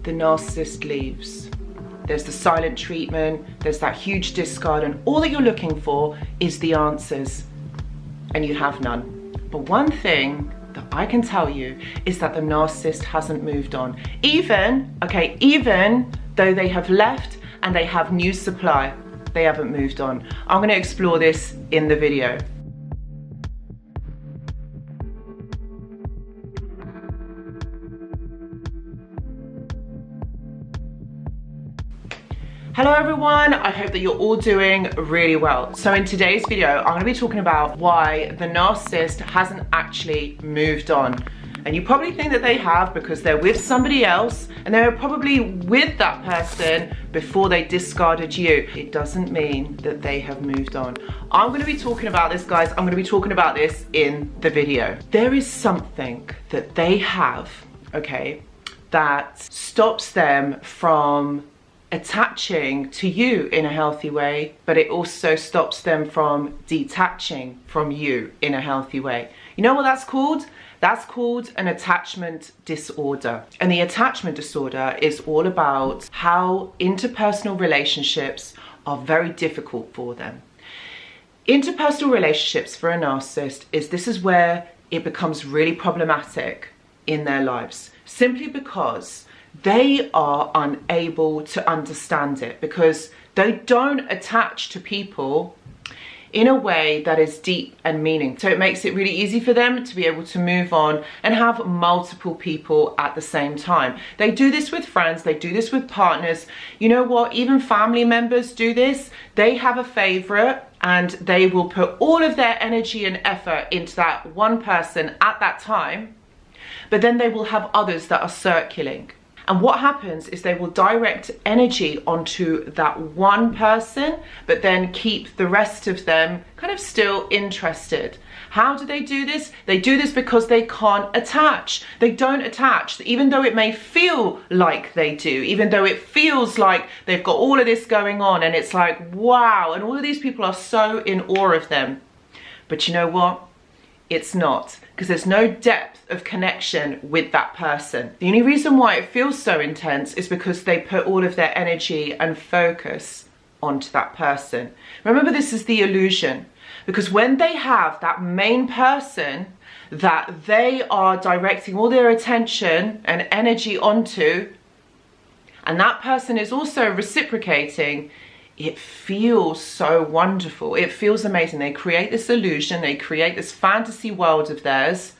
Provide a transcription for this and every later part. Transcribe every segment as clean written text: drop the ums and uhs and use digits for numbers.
the narcissist leaves. There's the silent treatment, there's that huge discard, and all that you're looking for is the answers, and you have none. But one thing that I can tell you is that the narcissist hasn't moved on. Even though they have left and they have new supply, they haven't moved on. I'm going to explore this in the video. Hello everyone, I hope that you're all doing really well. So in today's video, I'm going to be talking about why the narcissist hasn't actually moved on. And you probably think that they have because they're with somebody else and they were probably with that person before they discarded you. It doesn't mean that they have moved on. I'm going to be talking about this, guys. I'm going to be talking about this in the video. There is something that they have, okay, that stops them from attaching to you in a healthy way, but it also stops them from detaching from you in a healthy way. You know what that's called? That's called an attachment disorder. And the attachment disorder is all about how interpersonal relationships are very difficult for them. Interpersonal relationships for a narcissist this is where it becomes really problematic in their lives, simply because they are unable to understand it, because they don't attach to people in a way that is deep and meaningful. So it makes it really easy for them to be able to move on and have multiple people at the same time. They do this with friends, they do this with partners. You know what? Even family members do this. They have a favorite and they will put all of their energy and effort into that one person at that time, but then they will have others that are circling. And what happens is they will direct energy onto that one person, but then keep the rest of them kind of still interested. How do they do this? They do this because they can't attach. They don't attach, even though it may feel like they do, even though it feels like they've got all of this going on and it's like, wow, and all of these people are so in awe of them. But you know what? It's not, because there's no depth of connection with that person. The only reason why it feels so intense is because they put all of their energy and focus onto that person. Remember, this is the illusion, because when they have that main person that they are directing all their attention and energy onto, and that person is also reciprocating, it feels so wonderful. It feels amazing. They create this illusion, they create this fantasy world of theirs,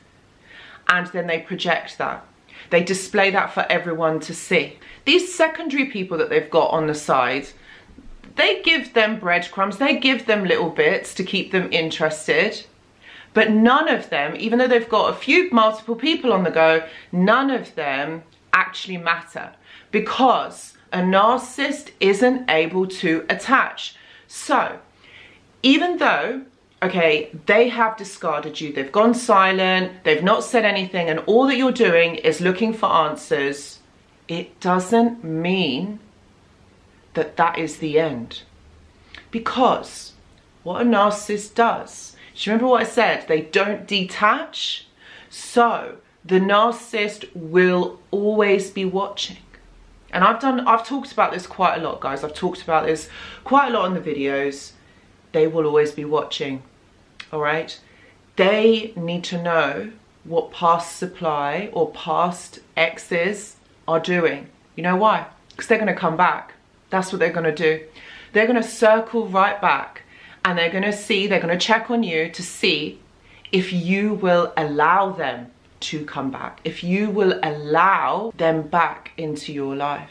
and then they project that. They display that for everyone to see. These secondary people that they've got on the side, they give them breadcrumbs, they give them little bits to keep them interested, but none of them, even though they've got multiple people on the go, none of them actually matter, because a narcissist isn't able to attach. So even though, okay, they have discarded you, they've gone silent, they've not said anything, and all that you're doing is looking for answers, it doesn't mean that that is the end. Because what a narcissist does, do you remember what I said? They don't detach. So the narcissist will always be watching. And I've talked about this quite a lot, guys. I've talked about this quite a lot in the videos. They will always be watching, all right? They need to know what past supply or past exes are doing. You know why? Because they're going to come back. That's what they're going to do. They're going to circle right back, and they're going to check on you to see if you will allow them to come back, if you will allow them back into your life,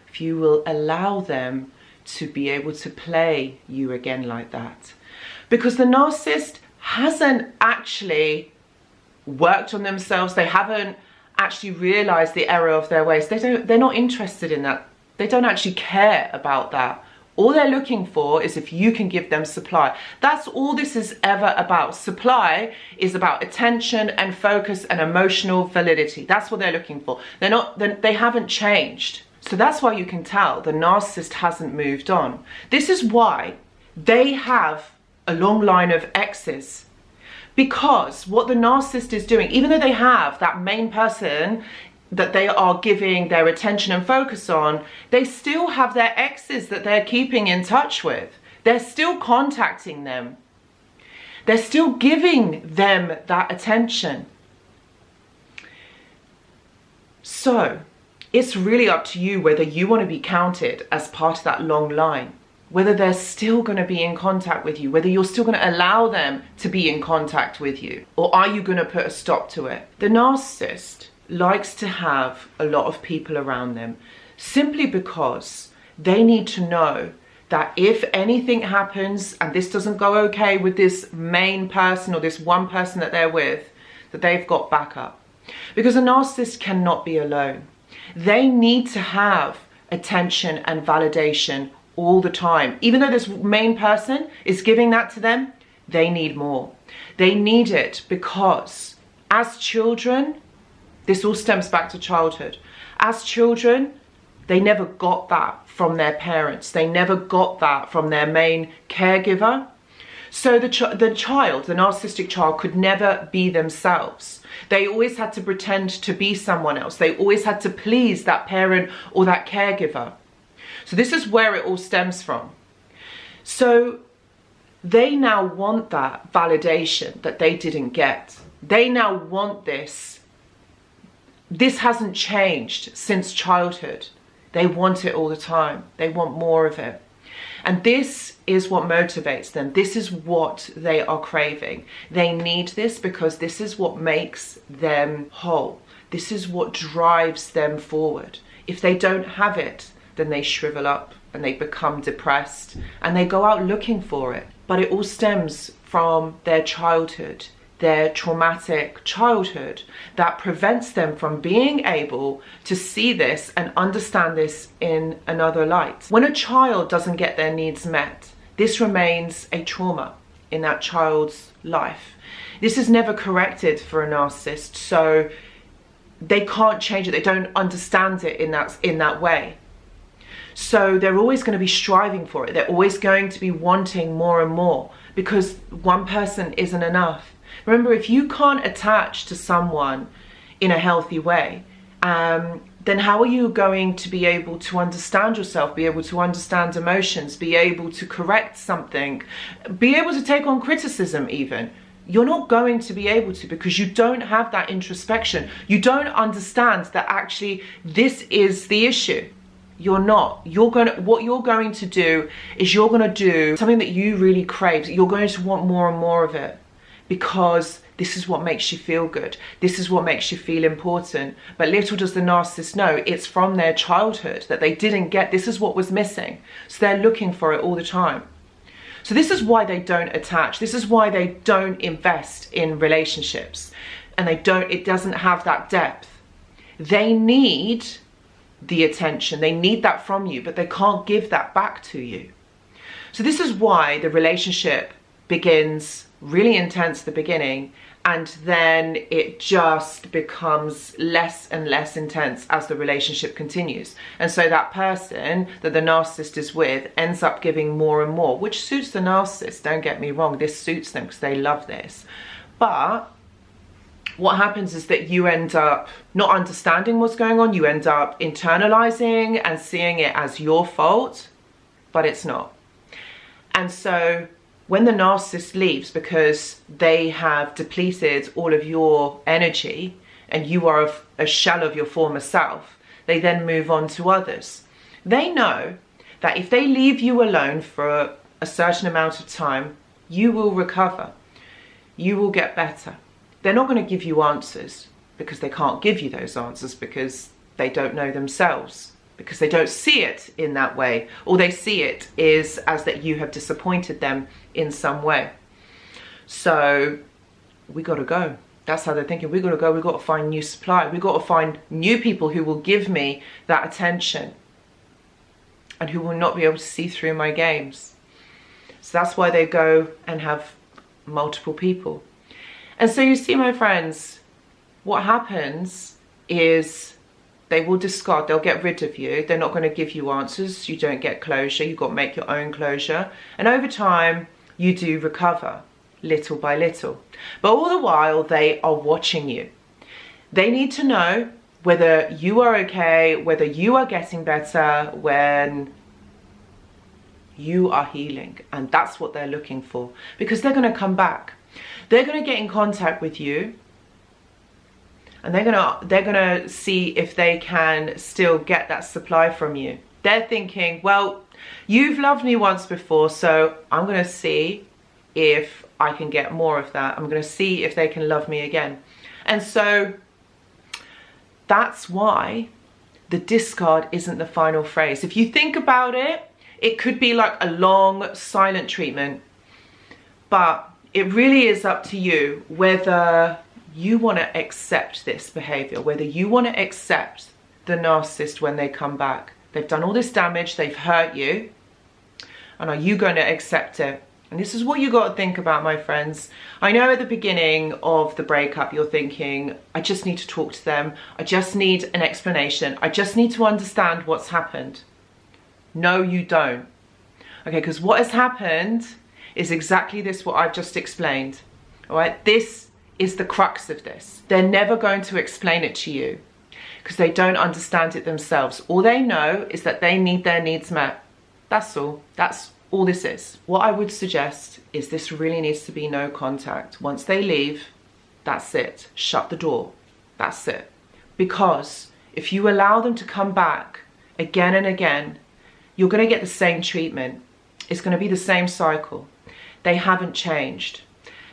if you will allow them to be able to play you again like that. Because the narcissist hasn't actually worked on themselves, they haven't actually realized the error of their ways. They're not interested in that. They don't actually care about that. All they're looking for is if you can give them supply. That's all this is ever about. Supply is about attention and focus and emotional validity. That's what they're looking for. They haven't changed. So that's why you can tell the narcissist hasn't moved on. This is why they have a long line of exes. Because what the narcissist is doing, even though they have that main person that they are giving their attention and focus on, they still have their exes that they're keeping in touch with. They're still contacting them. They're still giving them that attention. So it's really up to you whether you want to be counted as part of that long line, whether they're still going to be in contact with you, whether you're still going to allow them to be in contact with you, or are you going to put a stop to it? The narcissist likes to have a lot of people around them simply because they need to know that if anything happens and this doesn't go okay with this main person or this one person that they're with, that they've got backup. Because a narcissist cannot be alone. They need to have attention and validation all the time. Even though this main person is giving that to them, they need more. They need it because as children, this all stems back to childhood. As children, they never got that from their parents. They never got that from their main caregiver. So the narcissistic child could never be themselves. They always had to pretend to be someone else. They always had to please that parent or that caregiver. So this is where it all stems from. So they now want that validation that they didn't get. They now want this. This hasn't changed since childhood. They want it all the time. They want more of it. And this is what motivates them. This is what they are craving. They need this because this is what makes them whole. This is what drives them forward. If they don't have it, then they shrivel up and they become depressed and they go out looking for it. But it all stems from their childhood, their traumatic childhood, that prevents them from being able to see this and understand this in another light. When a child doesn't get their needs met, this remains a trauma in that child's life. This is never corrected for a narcissist, so they can't change it. They don't understand it in that way. So they're always going to be striving for it. They're always going to be wanting more and more because one person isn't enough. Remember, if you can't attach to someone in a healthy way, then how are you going to be able to understand yourself, be able to understand emotions, be able to correct something, be able to take on criticism even? You're not going to be able to because you don't have that introspection. You don't understand that actually this is the issue. You're not. What you're going to do is you're going to do something that you really crave. You're going to want more and more of it. Because this is what makes you feel good. This is what makes you feel important. But little does the narcissist know, it's from their childhood that they didn't get. This is what was missing. So they're looking for it all the time. So this is why they don't attach. This is why they don't invest in relationships. And it doesn't have that depth. They need the attention. They need that from you, but they can't give that back to you. So this is why the relationship begins really intense at the beginning, and then it just becomes less and less intense as the relationship continues. And so that person that the narcissist is with ends up giving more and more, which suits the narcissist, don't get me wrong, this suits them because they love this. But what happens is that you end up not understanding what's going on, you end up internalizing and seeing it as your fault, but it's not. And so when the narcissist leaves because they have depleted all of your energy and you are a shell of your former self, they then move on to others. They know that if they leave you alone for a certain amount of time, you will recover. You will get better. They're not going to give you answers because they can't give you those answers because they don't know themselves, because they don't see it in that way. All they see it is as that you have disappointed them in some way. So we got to go. That's how they're thinking. We got to go. We got to find new supply. We got to find new people who will give me that attention and who will not be able to see through my games. So that's why they go and have multiple people. And so you see, my friends, what happens is they will discard, they'll get rid of you. They're not going to give you answers. You don't get closure. You've got to make your own closure. And over time, you do recover little by little. But all the while, they are watching you. They need to know whether you are okay, whether you are getting better, when you are healing. And that's what they're looking for, because they're going to come back. They're going to get in contact with you, and they're gonna see if they can still get that supply from you. They're thinking, well, you've loved me once before, so I'm gonna see if I can get more of that. I'm gonna see if they can love me again. And so that's why the discard isn't the final phrase. If you think about it, it could be like a long silent treatment, but it really is up to you whether you want to accept this behavior, whether you want to accept the narcissist when they come back. They've done all this damage, they've hurt you, and are you going to accept it? And this is what you got to think about, my friends. I know at the beginning of the breakup, you're thinking, I just need to talk to them. I just need an explanation. I just need to understand what's happened. No, you don't. Okay, because what has happened is exactly this, what I've just explained. All right, this is the crux of this. They're never going to explain it to you because they don't understand it themselves. All they know is that they need their needs met. That's all. That's all this is. What I would suggest is this really needs to be no contact. Once they leave, that's it. Shut the door. That's it. Because if you allow them to come back again and again, you're going to get the same treatment. It's going to be the same cycle. They haven't changed.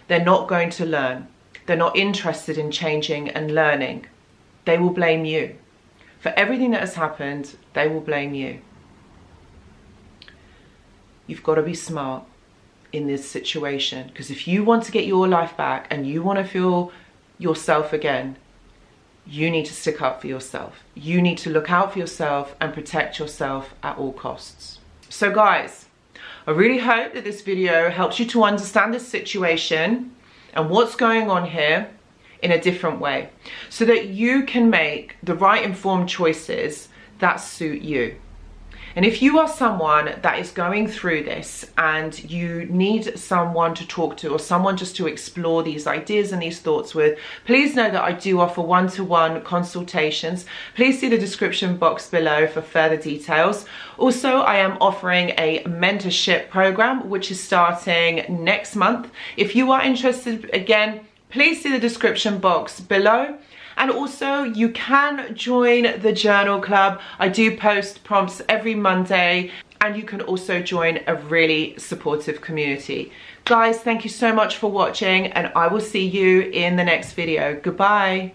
They're not going to learn. They're not interested in changing and learning. They will blame you. For everything that has happened, they will blame you. You've got to be smart in this situation, because if you want to get your life back and you want to feel yourself again, you need to stick up for yourself. You need to look out for yourself and protect yourself at all costs. So guys, I really hope that this video helps you to understand this situation and what's going on here in a different way, so that you can make the right informed choices that suit you. And if you are someone that is going through this and you need someone to talk to, or someone just to explore these ideas and these thoughts with, please know that I do offer one-to-one consultations. Please see the description box below for further details. Also, I am offering a mentorship program, which is starting next month. If you are interested, again, please see the description box below. And also, you can join the journal club. I do post prompts every Monday, and you can also join a really supportive community. Guys, thank you so much for watching, and I will see you in the next video. Goodbye.